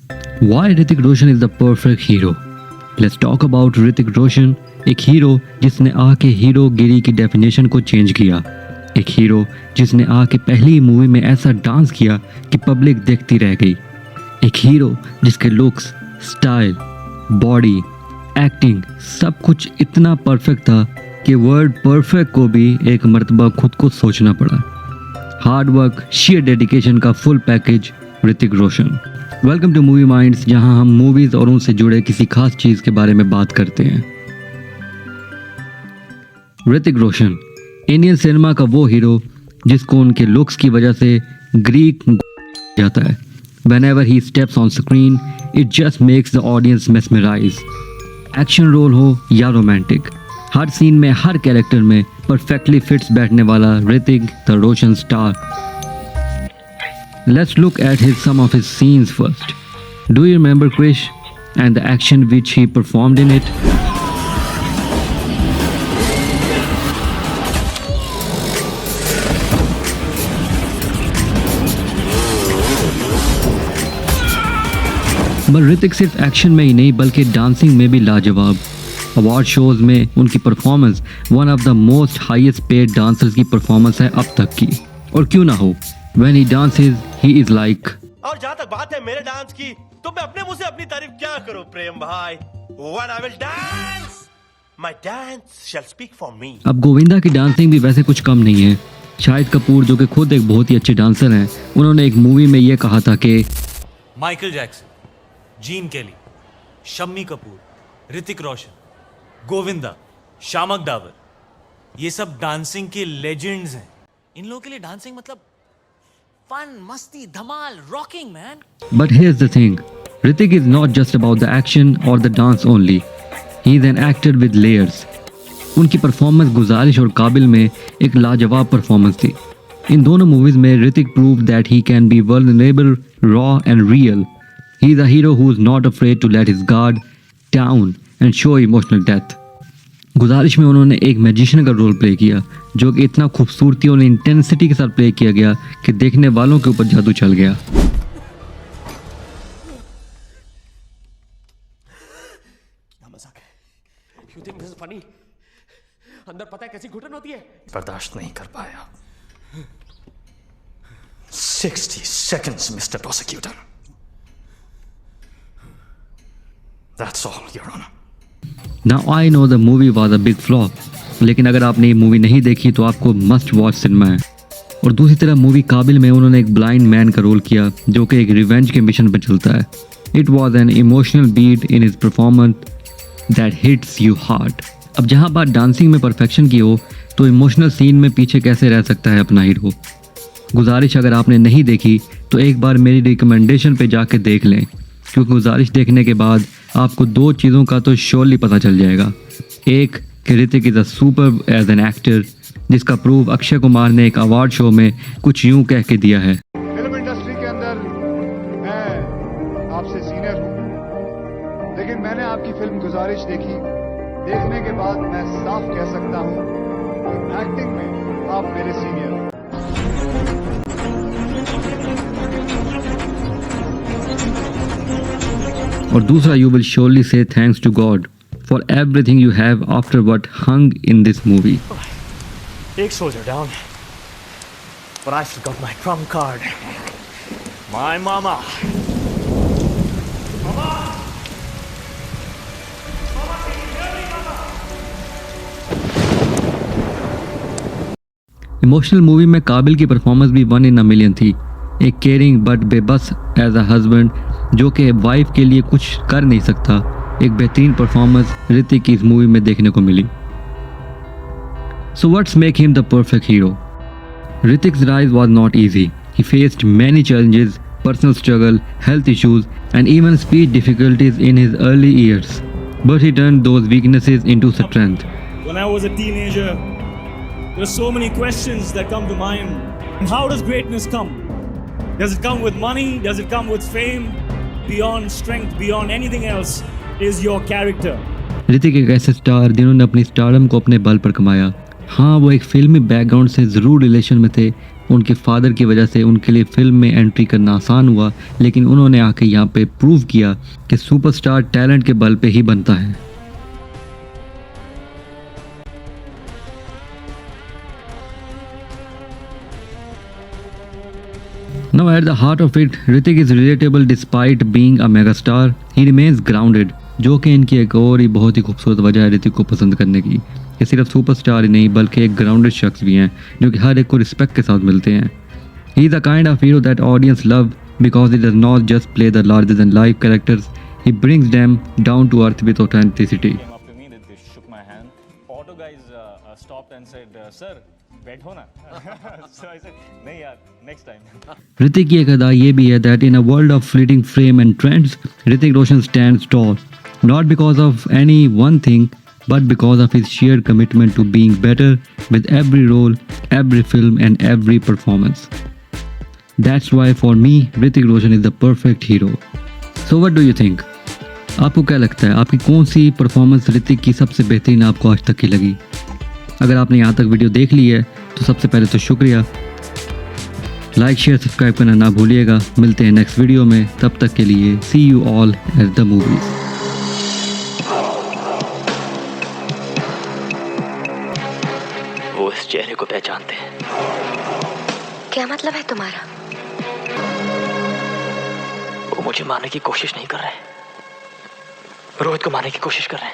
Why Hrithik Roshan is the perfect hero? Let's talk about Hrithik Roshan, एक hero जिसने आके हीरोगिरी की definition को चेंज किया, एक हीरो जिसने आके पहली मूवी में ऐसा डांस किया कि पब्लिक देखती रह गई, एक हीरो जिसके लुक्स, स्टाइल, बॉडी, एक्टिंग सब कुछ इतना परफेक्ट था कि वर्ड परफेक्ट को भी एक मर्तबा खुद को सोचना पड़ा। हार्ड वर्क, शेयर डेडिकेशन का full package Hrithik Roshan. Welcome to Movie Minds, जहां हम मूवीज और उनसे जुड़े किसी खास चीज के बारे में बात करते हैं। ऋतिक रोशन इंडियन सिनेमा का वो हीरो जिसको उनके लुक्स की वजह से ग्रीक जाता है। Whenever he steps on screen, it just makes the audience mesmerize. Action role हो या रोमांटिक, हर सीन में हर कैरेक्टर में परफेक्टली फिट्स बैठने वाला Hrithik the Roshan star. Let's look at some of his scenes first. Do you remember Krish and the action which he performed in it? पर ऋतिक सिर्फ एक्शन में ही नहीं बल्कि डांसिंग में भी लाजवाब। अवार्ड शोज में उनकी performance one of the most highest paid dancers की परफॉर्मेंस है अब तक की, और क्यों ना हो, when he dances he is like. और जहाँ तक बात है मेरे डांस की, तो मैं अपने मुंह से अपनी तारीफ क्या करूं प्रेम भाई। When I will dance, my dance shall speak for me. अब गोविंदा की डांसिंग भी वैसे कुछ कम नहीं है। शाहिद कपूर जो कि खुद एक बहुत ही अच्छे डांसर हैं, उन्होंने एक मूवी में ये कहा था कि माइकल जैक्सन, जीन केली, शम्मी कपूर, ऋतिक रोशन, गोविंदा, शामक डावर, ये सब डांसिंग के लेजेंड्स हैं। इन लोगों के लिए डांसिंग मतलब फन, मस्ती, धमाल, rocking man. But here's the thing, Hrithik is not just about the action or the dance only. He is an actor with layers. उनकी परफॉर्मेंस गुजारिश और काबिल में एक लाजवाब परफॉर्मेंस थी। इन दोनों मूवीज में Hrithik proved that he can be vulnerable, raw and real. He is a hero who is not afraid to let his guard down and show emotional depth. गुजारिश में उन्होंने एक मैजिशियन का रोल प्ले किया जो कि इतना खूबसूरती और इंटेंसिटी के साथ प्ले किया गया कि देखने वालों के ऊपर जादू चल गया। क्या मजाक है? You think this is funny? अंदर पता है कैसी घुटन होती है? बर्दाश्त नहीं कर पाया। 60 seconds, Mr. Prosecutor. That's all, Your Honor. Now I know the movie was a big flop, लेकिन अगर आपने ये मूवी नहीं देखी तो आपको मस्ट वॉच सिनेमा है। और दूसरी तरफ मूवी काबिल में उन्होंने एक ब्लाइंड मैन का रोल किया जो कि एक रिवेंज के मिशन पर चलता है। It was an emotional beat in his performance that hits you hard. अब जहाँ बात डांसिंग में परफेक्शन की हो तो इमोशनल सीन में पीछे कैसे रह सकता है अपना हीरो। गुजारिश अगर आपने नहीं देखी तो एक बार मेरी रिकमेंडेशन पे जाके देख लें, क्योंकि गुजारिश देखने के बाद आपको दो चीज़ों का तो श्योरली पता चल जाएगा। एक कि Hrithik is a super age an actor, जिसका प्रूफ अक्षय कुमार ने एक अवार्ड शो में कुछ यूं कह के दिया है। फिल्म इंडस्ट्री के अंदर मैं आपसे सीनियर हूँ, लेकिन मैंने आपकी फिल्म गुजारिश देखी। देखने के बाद मैं साफ कह सकता हूँ कि एक्टिंग में आप मेरे सीनियर हैं। और दूसरा, you will surely say thanks to God for everything you have after what hung in this movie. Big soldier down, but I still got my trump card. My mama. Mama. Mama, can you hear me, mama? Emotional movie में काबिल की performance भी 1 in a million थी। एक caring but बेबस as a husband जो कि wife के लिए कुछ कर नहीं सकता, एक बेहतरीन परफॉर्मेंस ऋतिक की इस मूवी में देखने को मिली। So what's make him the perfect hero? Hrithik's rise was not easy. He faced many challenges, personal struggle, health issues and even speech difficulties in his early years, but he turned those weaknesses into strength. When I was a teenager, there are so many questions that come to mind. How does greatness come? Does it come with money? Does it come with fame? Beyond strength, beyond anything else, is your character. Hrithik एक ऐसे star जिन्होंने अपनी stardom को अपने बल पर कमाया। हाँ, वो एक फिल्मी बैकग्राउंड से ज़रूर रिलेशन में थे, उनके फादर की वजह से उनके लिए फिल्म में एंट्री करना आसान हुआ, लेकिन उन्होंने आके यहाँ पे प्रूव किया कि सुपरस्टार टैलेंट के बल पे ही बनता है। Now at the heart of it, Hrithik is relatable despite being a megastar. He remains grounded, जो कि इनकी एक और ही बहुत ही खूबसूरत वजह है ऋतिक को पसंद करने की। ये सिर्फ सुपरस्टार ही नहीं बल्कि एक ग्राउंडेड शख्स भी हैं जो कि हर एक को रिस्पेक्ट के साथ मिलते हैं। He is the kind of hero that audience love because he does not just play the larger than life characters, he brings them down to earth with authenticity. Came up to me, they shook my hand. Auto guys stopped and said, "Sir, बैठो ना." So I said, "नहीं यार, next time." Hrithik की एक अदा ये भी है that in a world of fleeting fame and trends, Hrithik Roshan stands tall, not because of any one thing, but because of his sheer commitment to being better with every role, every film and every performance. That's why for me, Hrithik Roshan is the perfect hero. So what do you think? आपको क्या लगता है, आपकी कौन सी performance Hrithik की सबसे बेहतरीन आपको आज तक की लगी? अगर आपने यहाँ तक वीडियो देख ली है तो सबसे पहले तो शुक्रिया। लाइक शेयर सब्सक्राइब करना ना भूलिएगा। मिलते हैं नेक्स्ट वीडियो में, तब तक के लिए see you all at the movies. वो इस चेहरे को पहचानते हैं। क्या मतलब है तुम्हारा? वो मुझे मारने की कोशिश नहीं कर रहे, रोहित को मारने की कोशिश कर रहे हैं।